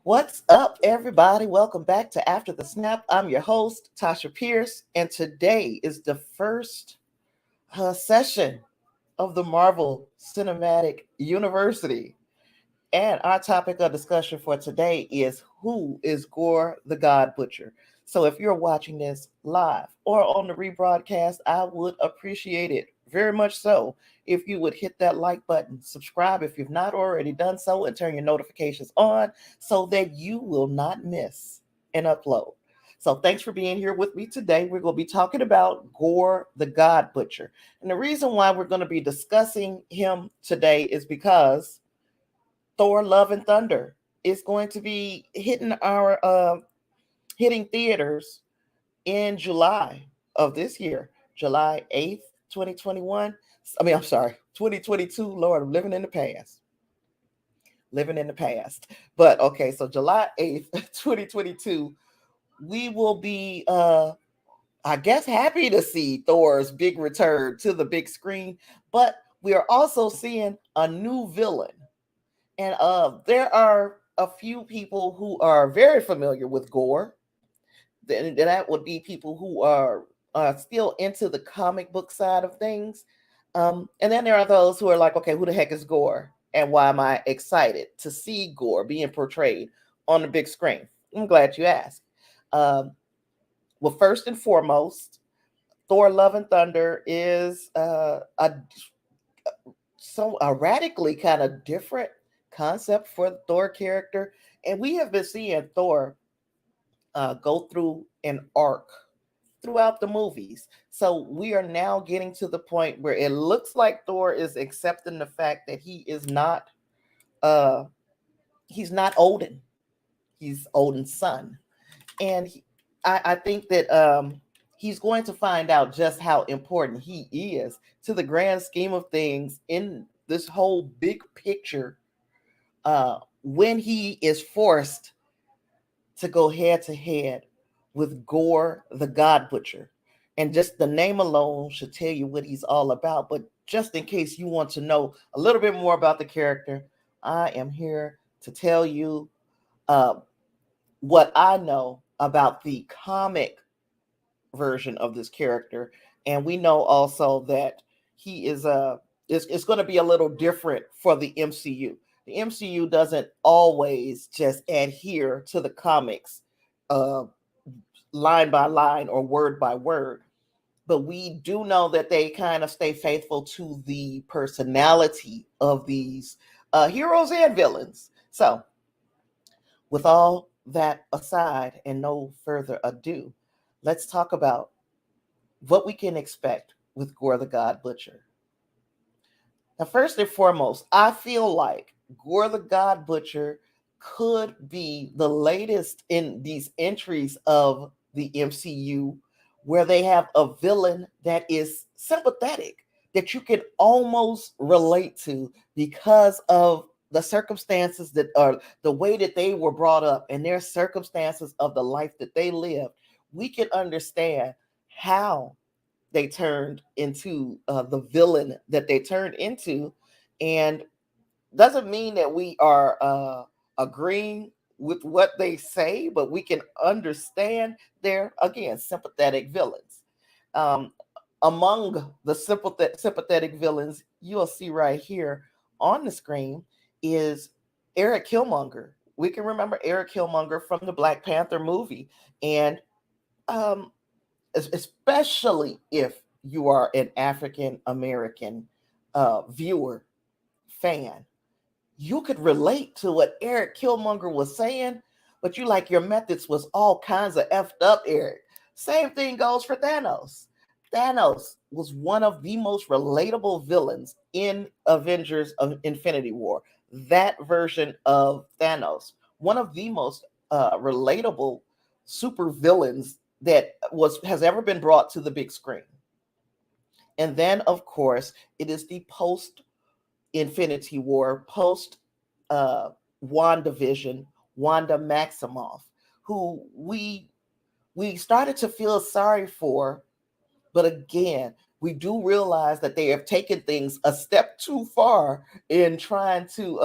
What's up, everybody? Welcome back to After the Snap. I'm your host, Tasha Pierce, and today is the first session of the Marvel Cinematic University. And our topic of discussion for today is who is Gorr the God Butcher? So if you're watching this live or on the rebroadcast, I would appreciate it very much so if you would hit that like button, subscribe if you've not already done so, and turn your notifications on so that you will not miss an upload. So thanks for being here with me today. We're going to be talking about Gorr the God Butcher. And the reason why we're going to be discussing him today is because Thor: Love and Thunder is going to be hitting theaters in July of this year, July 8th, 2021. I'm sorry, 2022. Lord, I'm living in the past. Living in the past. But okay, so July 8th, 2022, we will be I guess happy to see Thor's big return to the big screen, but we are also seeing a new villain. And there are a few people who are very familiar with Gorr. That would be people who are still into the comic book side of things. And then there are those who are like, okay, who the heck is Gorr? And why am I excited to see Gorr being portrayed on the big screen? I'm glad you asked. Um, well, first and foremost, Thor: Love and Thunder is a radically kind of different concept for the Thor character, and we have been seeing Thor go through an arc throughout the movies. So we are now getting to the point where it looks like Thor is accepting the fact that uh he's not Odin. He's Odin's son. And I think that he's going to find out just how important he is to the grand scheme of things in this whole big picture when he is forced to go head to head with Gorr the God Butcher. And just the name alone should tell you what he's all about. But just in case you want to know a little bit more about the character, I am here to tell you uh, what I know about the comic version of this character. And we know also that he is it's going to be a little different for the MCU. The MCU doesn't always just adhere to the comics uh, line by line or word by word, but we do know that they kind of stay faithful to the personality of these heroes and villains. So, with all that aside and no further ado, let's talk about what we can expect with Gorr the God Butcher. Now, first and foremost, I feel like Gorr the God Butcher could be the latest in these entries of the MCU where they have a villain that is sympathetic, that you can almost relate to because of the circumstances that are the way that they were brought up and their circumstances of the life that they lived. We can understand how they turned into the villain that they turned into, and doesn't mean that we are agreeing with what they say, but we can understand they're again sympathetic villains. Um, Among the sympathetic villains you'll see right here on the screen is Eric Killmonger. We can remember Eric Killmonger from the Black Panther movie, and um, especially if you are an African American viewer fan, you could relate to what Eric Killmonger was saying, but you like your methods was all kinds of effed up, Eric. Same thing goes for Thanos. Thanos was one of the most relatable villains in Avengers of Infinity War. That version of Thanos, one of the most relatable super villains that was has ever been brought to the big screen. And then, of course, it is the post Infinity War, post uh, WandaVision, Wanda Maximoff, who we started to feel sorry for, but again, we do realize that they have taken things a step too far in trying to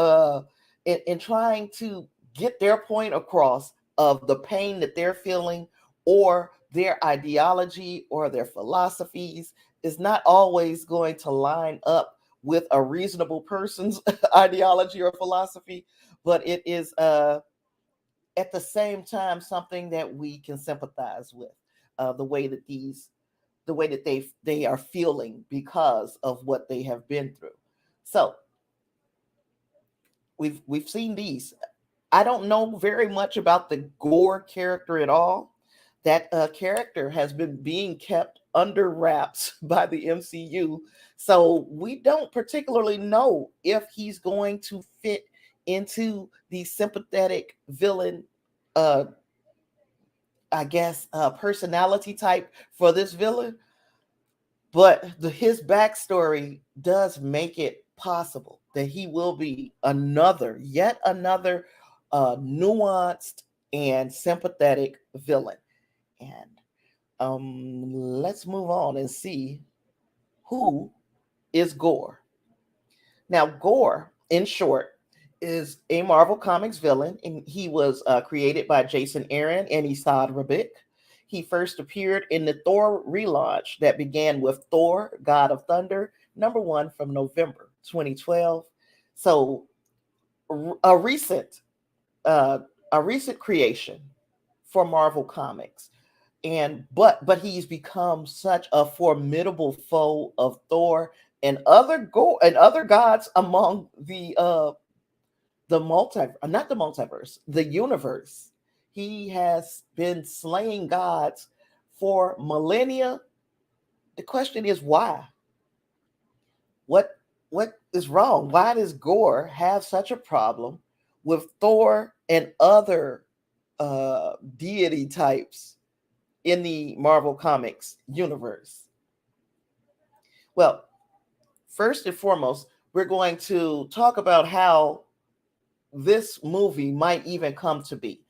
get their point across of the pain that they're feeling, or their ideology or their philosophies is not always going to line up with a reasonable person's ideology or philosophy, but it is at the same time something that we can sympathize with, the way that they are feeling because of what they have been through. So we've seen these. I don't know very much about the Gorr character at all. That character has been being kept under wraps by the MCU, so we don't particularly know if he's going to fit into the sympathetic villain, uh, I guess, personality type for this villain. But his backstory does make it possible that he will be yet another nuanced and sympathetic villain. And let's move on and see who is Gorr. Now, Gorr, in short, is a Marvel Comics villain, and he was created by Jason Aaron and Isad Rabik. He first appeared in the Thor relaunch that began with Thor, God of Thunder, #1 from November 2012. So, a recent uh, a recent creation for Marvel Comics, and but he's become such a formidable foe of Thor and other gods among the not the multiverse, the universe. He has been slaying gods for millennia. The question is why? What what is wrong? Why does Gorr have such a problem with Thor and other deity types in the Marvel Comics universe? Well, first and foremost, we're going to talk about how this movie might even come to be.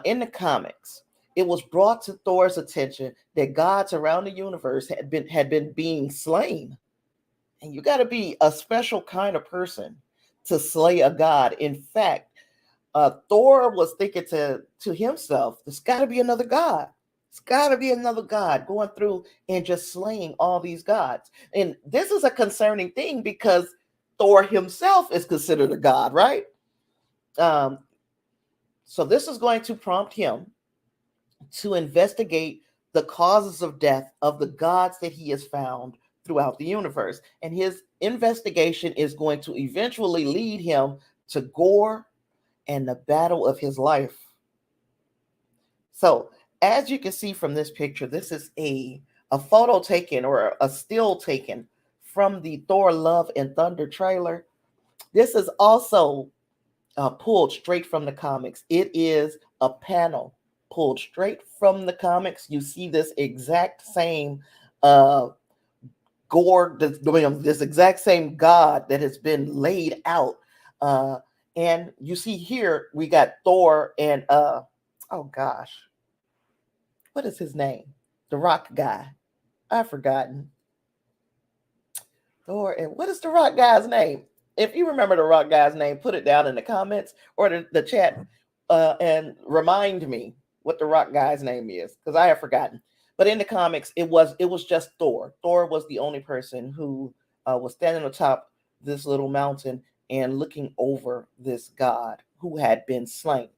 In the comics, it was brought to Thor's attention that gods around the universe had been being slain, and you got to be a special kind of person to slay a god. In fact, Thor was thinking to himself, "There's got to be another god. It's got to be another god going through and just slaying all these gods." And this is a concerning thing because Thor himself is considered a god, right? Um, so this is going to prompt him to investigate the causes of death of the gods that he has found throughout the universe. And his investigation is going to eventually lead him to Gorr and the battle of his life. So, as you can see from this picture, this is a photo taken or a still taken from the Thor Love and Thunder trailer. This is also pulled straight from the comics. It is a panel pulled straight from the comics. You see this exact same uh, Gorr, this exact same god that has been laid out. Uh, and you see here, we got Thor and, oh gosh, what is his name? The rock guy. I've forgotten. Thor and what is the rock guy's name? If you remember the rock guy's name, put it down in the comments or the chat, and remind me what the rock guy's name is, because I have forgotten. But in the comics, it was just Thor. Thor was the only person who was standing atop this little mountain and looking over this god who had been slain.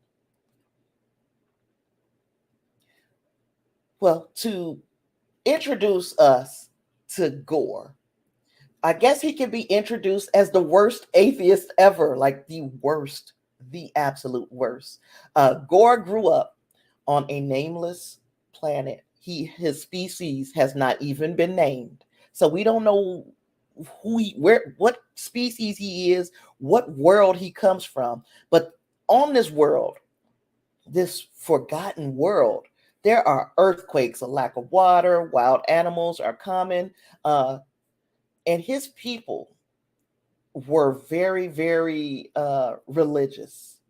Well, to introduce us to Gorr, I guess he can be introduced as the worst atheist ever, like the worst, the absolute worst. Gorr grew up on a nameless planet. His species has not even been named, so we don't know what species he is, what world he comes from. But on this world, this forgotten world, there are earthquakes, a lack of water, wild animals are common, and his people were very, very religious,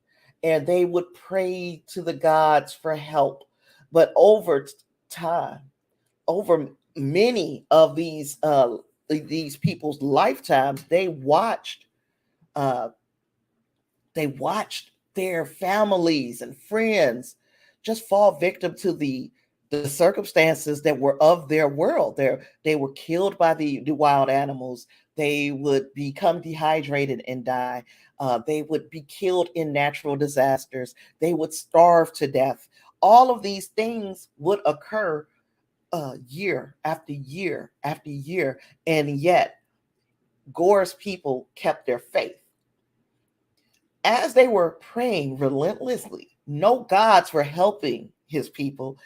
and they would pray to the gods for help. But over time, over many of these people's lifetimes, uh, they watched their families and friends just fall victim to the circumstances that were of their world. They were killed by the wild animals. They would become dehydrated and die. They would be killed in natural disasters. They would starve to death. All of these things would occur year after year after year. And yet, Gorr's people kept their faith. As they were praying relentlessly, no gods were helping his people.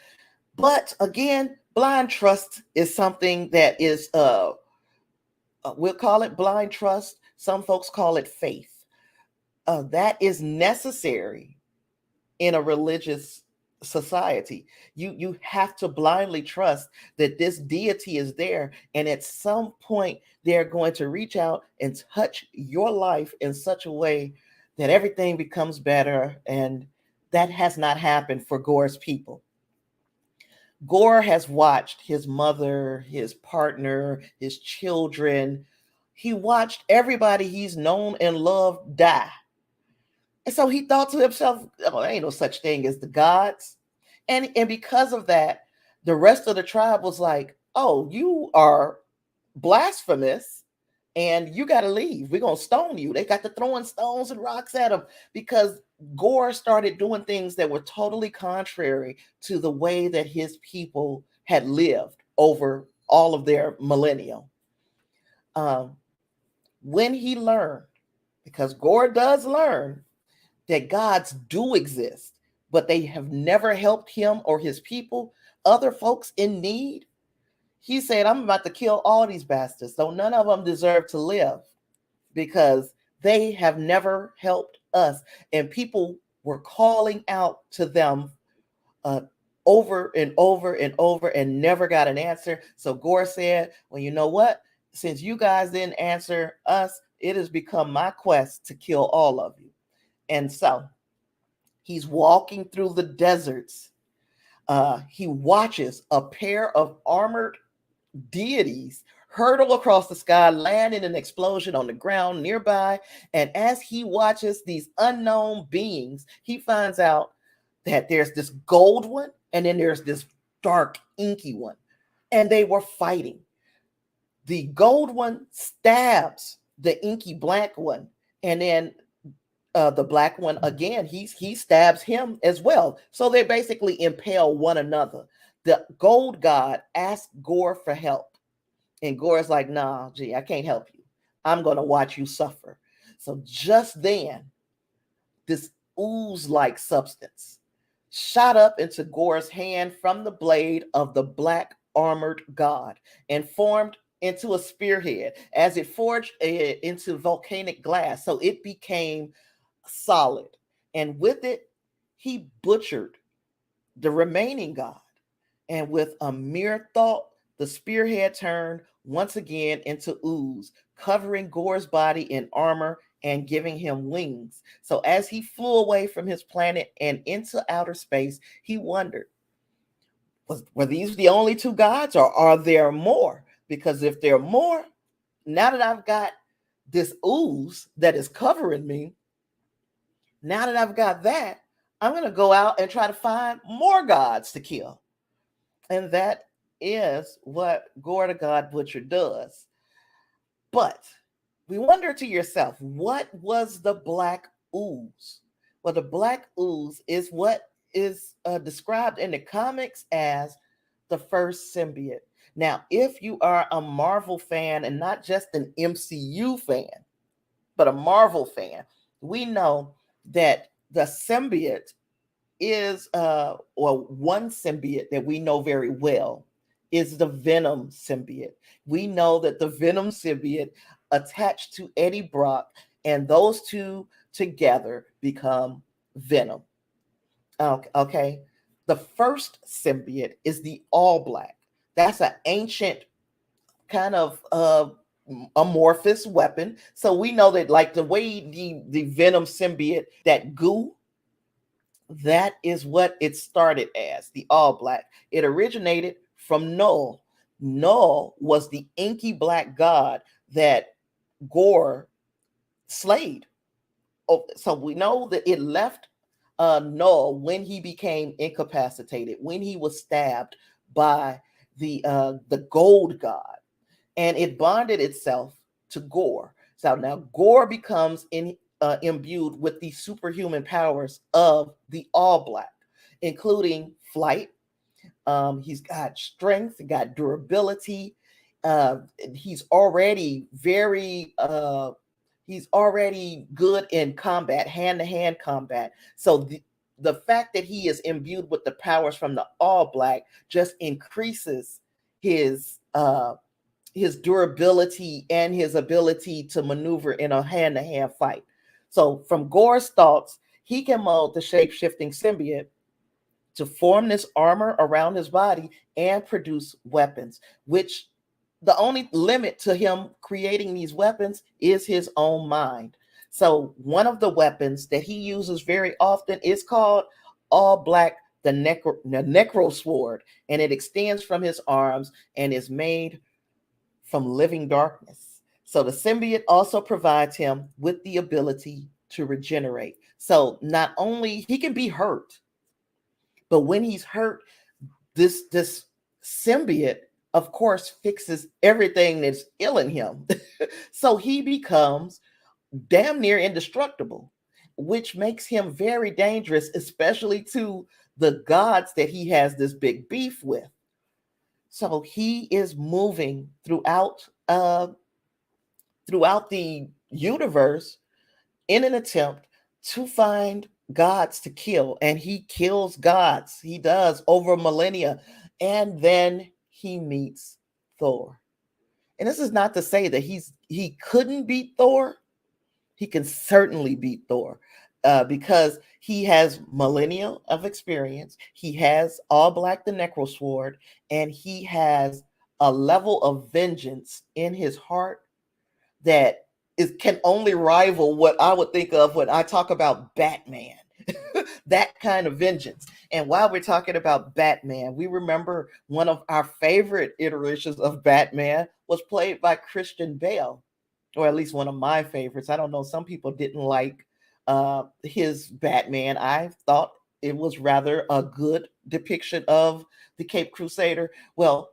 But again, blind trust is something that is, we'll call it blind trust. Some folks call it faith. That is necessary in a religious society. You have to blindly trust that this deity is there, and at some point they're going to reach out and touch your life in such a way that everything becomes better. And that has not happened for Gorr's people. Gorr has watched his mother, his partner, his children. He watched everybody he's known and loved die. And so he thought to himself, oh, there ain't no such thing as the gods. And because of that, the rest of the tribe was like, oh, you are blasphemous and you got to leave. We're going to stone you. They got to throwing stones and rocks at him because Gorr started doing things that were totally contrary to the way that his people had lived over all of their millennia. When he learned, because Gorr does learn that gods do exist, but they have never helped him or his people, other folks in need, he said, I'm about to kill all these bastards. So none of them deserve to live because they have never helped us. And people were calling out to them over and over and over and never got an answer. So Gorr said, well, you know what? Since you guys didn't answer us, it has become my quest to kill all of you. And so he's walking through the deserts. He watches a pair of armored deities hurtle across the sky, land in an explosion on the ground nearby. And as he watches these unknown beings, he finds out that there's this gold one and then there's this dark, inky one. And they were fighting. The gold one stabs the inky black one. And then the black one, again, he stabs him as well. So they basically impale one another. The gold god asks Gorr for help. And Gorr's like, nah, gee, I can't help you. I'm going to watch you suffer. So just then, this ooze-like substance shot up into Gorr's hand from the blade of the black armored god and formed into a spearhead as it forged into volcanic glass. So it became solid. And with it, he butchered the remaining god. And with a mere thought, the spearhead turned once again into ooze, covering Gorr's body in armor and giving him wings. So as he flew away from his planet and into outer space, he wondered, were these the only two gods or are there more? Because if there are more, now that I've got this ooze that is covering me, now that I've got that, I'm going to go out and try to find more gods to kill. And that is what Gorr the God Butcher does. But we wonder to yourself, what was the black ooze? Well, the black ooze is what is described in the comics as the first symbiote. Now, if you are a Marvel fan and not just an MCU fan, but a Marvel fan, we know that the symbiote is or one symbiote that we know very well is the Venom symbiote. We know that the Venom symbiote attached to Eddie Brock, and those two together become Venom. Okay. The first symbiote is the All Black. That's an ancient kind of amorphous weapon. So we know that, like the way the Venom symbiote, that goo, that is what it started as, the All Black. It originated from Null. Null was the inky black god that Gorr slayed so we know that it left Null when he became incapacitated, when he was stabbed by the Gold God, and it bonded itself to Gorr. So now Gorr becomes imbued with the superhuman powers of the All Black, including flight. He's got strength, got durability. He's already very he's already good in combat, hand-to-hand combat. So the fact that he is imbued with the powers from the All Black just increases his his durability and his ability to maneuver in a hand-to-hand fight. So from Gorr's thoughts, he can mold the shape-shifting symbiote to form this armor around his body and produce weapons, which the only limit to him creating these weapons is his own mind. So one of the weapons that he uses very often is called All Black, the Necro Sword, and it extends from his arms and is made from living darkness. So the symbiote also provides him with the ability to regenerate. So not only he can be hurt, but when he's hurt, this symbiote, of course, fixes everything that's ill in him. So he becomes damn near indestructible, which makes him very dangerous, especially to the gods that he has this big beef with. So he is moving throughout the universe in an attempt to find gods to kill, and he kills gods. He does over millennia, and then he meets Thor. And this is not to say that he couldn't beat Thor. He can certainly beat Thor because he has millennia of experience. He has All Black the Necro Sword, and he has a level of vengeance in his heart that can only rival what I would think of when I talk about Batman. That kind of vengeance. And while we're talking about Batman, we remember one of our favorite iterations of Batman was played by Christian Bale, or at least one of my favorites. I don't know, some people didn't like his Batman. I thought it was rather a good depiction of the Cape Crusader. Well,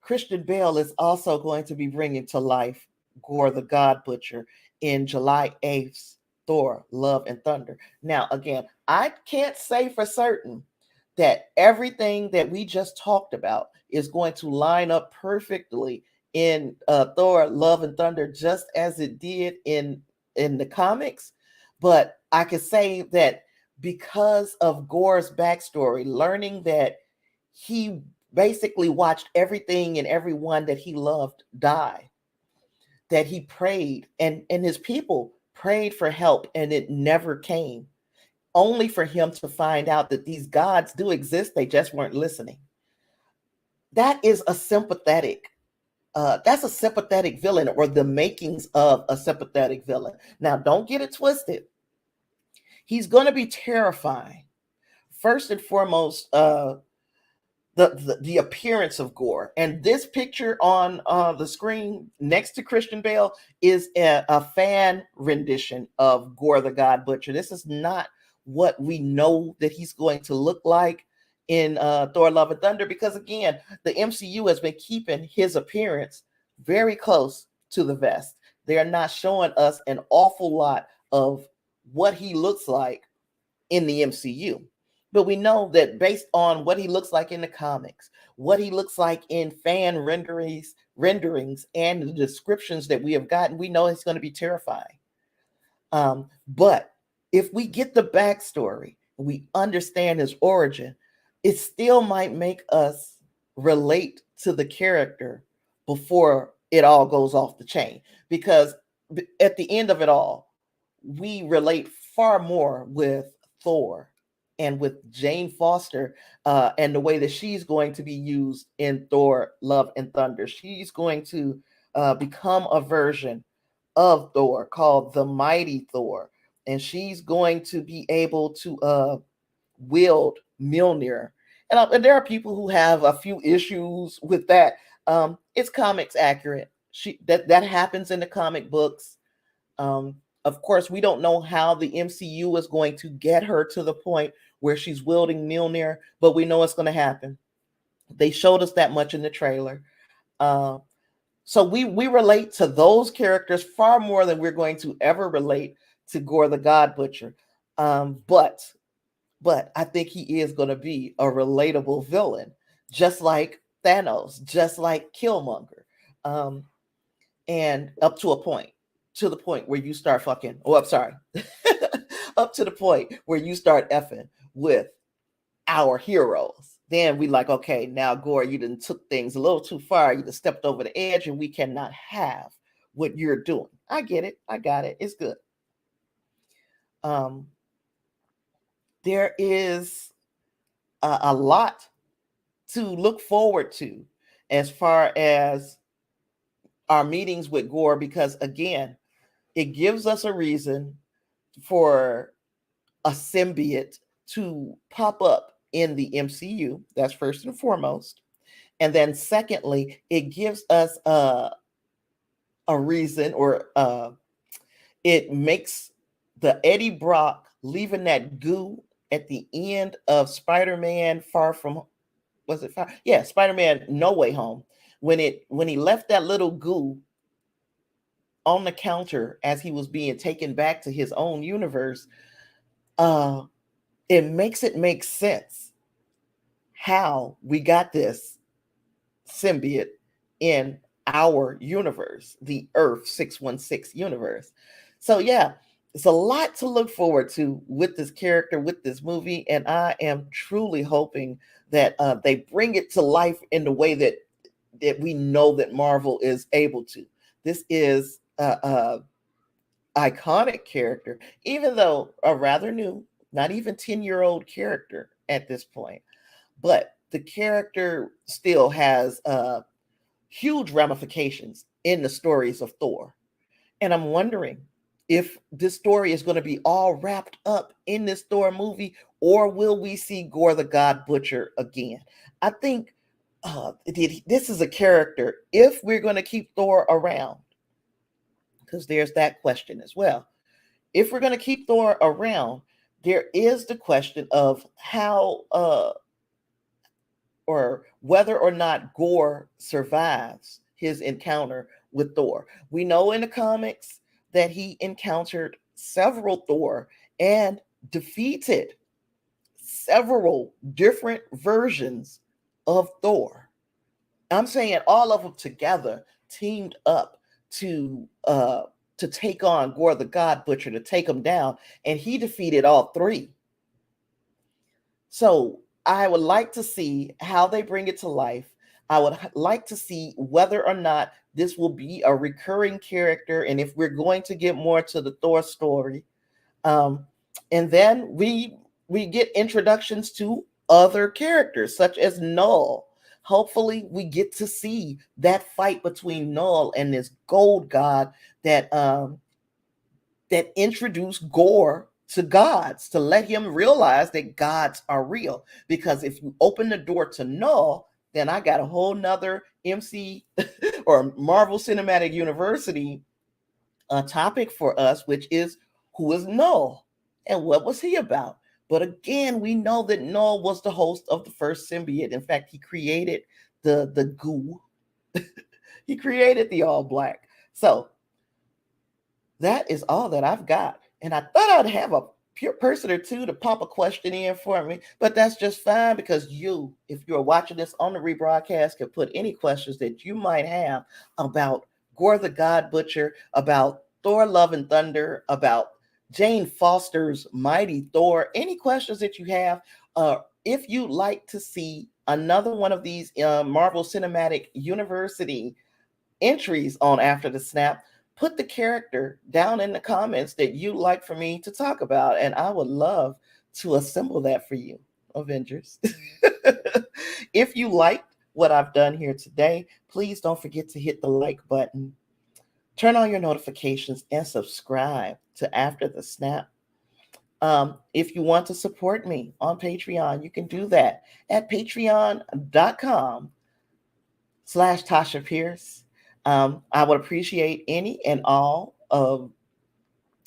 Christian Bale is also going to be bringing to life Gorr the God Butcher in July 8th, Thor, Love and Thunder. Now, again, I can't say for certain that everything that we just talked about is going to line up perfectly in Thor, Love and Thunder, just as it did in the comics. But I can say that because of Gorr's backstory, learning that he basically watched everything and everyone that he loved die, that he prayed and his people prayed for help and it never came, only for him to find out that these gods do exist, they just weren't listening. That is a sympathetic that's a sympathetic villain, or the makings of a sympathetic villain. Now don't get it twisted, he's going to be terrifying. First and foremost, the appearance of Gorr. And this picture on the screen next to Christian Bale is a fan rendition of Gorr the God Butcher. This is not what we know that he's going to look like in Thor Love and Thunder, because again, the MCU has been keeping his appearance very close to the vest. They are not showing us an awful lot of what he looks like in the MCU. But we know that based on what he looks like in the comics, what he looks like in fan renderings, and the descriptions that we have gotten, we know it's going to be terrifying. But if we get the backstory, we understand his origin, it still might make us relate to the character before it all goes off the chain. Because at the end of it all, we relate far more with Thor and with Jane Foster and the way that she's going to be used in Thor, Love and Thunder. She's going to become a version of Thor called the Mighty Thor. And she's going to be able to wield Mjolnir. And there are people who have a few issues with that. It's comics accurate. That happens in the comic books. Of course, we don't know how the MCU is going to get her to the point where she's wielding Mjolnir, but we know it's going to happen. They showed us that much in the trailer. Uh, so we relate to those characters far more than we're going to ever relate to Gorr the God Butcher. But I think he is going to be a relatable villain, just like Thanos, just like Killmonger, um, and up to a point, to the point where you start fucking. Oh, I'm sorry, up to the point where you start effing with our heroes. Then we like, okay, now Gorr, you done took things a little too far. You done stepped over the edge, and we cannot have what you're doing. I get it. I got it. It's good. Um, there is a lot to look forward to as far as our meetings with Gorr, because again, it gives us a reason for a symbiote to pop up in the MCU. That's first and foremost. And then secondly, it gives us a reason, or it makes the Eddie Brock leaving that goo at the end of Spider-Man Far From, was it Far? Yeah, Spider-Man No Way Home. When he left that little goo on the counter as he was being taken back to his own universe, it makes it make sense how we got this symbiote in our universe, the Earth 616 universe. So yeah, it's a lot to look forward to with this character, with this movie, and I am truly hoping that they bring it to life in the way that we know that Marvel is able to. This is a iconic character, even though a rather new, not even 10-year-old character at this point. But the character still has huge ramifications in the stories of Thor. And I'm wondering if this story is going to be all wrapped up in this Thor movie, or will we see Gorr the God Butcher again? I think this is a character, if we're going to keep Thor around, because there's that question as well. If we're going to keep Thor around, there is the question of how or whether or not Gorr survives his encounter with Thor. We know in the comics that he encountered several Thor and defeated several different versions of Thor. I'm saying all of them together teamed up to take on Gorr the God Butcher, to take him down, and he defeated all three. So I would like to see how they bring it to life. I would like to see whether or not this will be a recurring character, and if we're going to get more to the Thor story. And then we get introductions to other characters such as Null. Hopefully we get to see that fight between Null and this gold god that that introduced Gorr to gods, to let him realize that gods are real. Because if you open the door to Null, then I got a whole nother MC or Marvel Cinematic University topic for us, which is, who is Null and what was he about? But again, we know that Null was the host of the first symbiote. In fact, he created the goo. He created the all black. So that is all that I've got. And I thought I'd have a pure person or two to pop a question in for me, but that's just fine, because you, if you're watching this on the rebroadcast, can put any questions that you might have about Gorr the God Butcher, about Thor Love and Thunder, about Jane Foster's Mighty Thor, any questions that you have. If you'd like to see another one of these Marvel Cinematic University entries on After the Snap, put the character down in the comments that you'd like for me to talk about, and I would love to assemble that for you, Avengers. If you liked what I've done here today, please don't forget to hit the like button, turn on your notifications, and subscribe to After the Snap. If you want to support me on Patreon, you can do that at patreon.com/Tasha Pierce. I would appreciate any and all of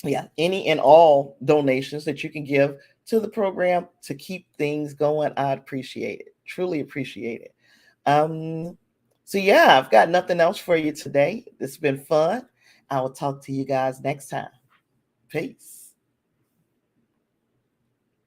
Yeah, any and all donations that you can give to the program to keep things going, I'd appreciate it. Truly appreciate it. Um, so yeah, I've got nothing else for you today. It's been fun. I will talk to you guys next time. Peace.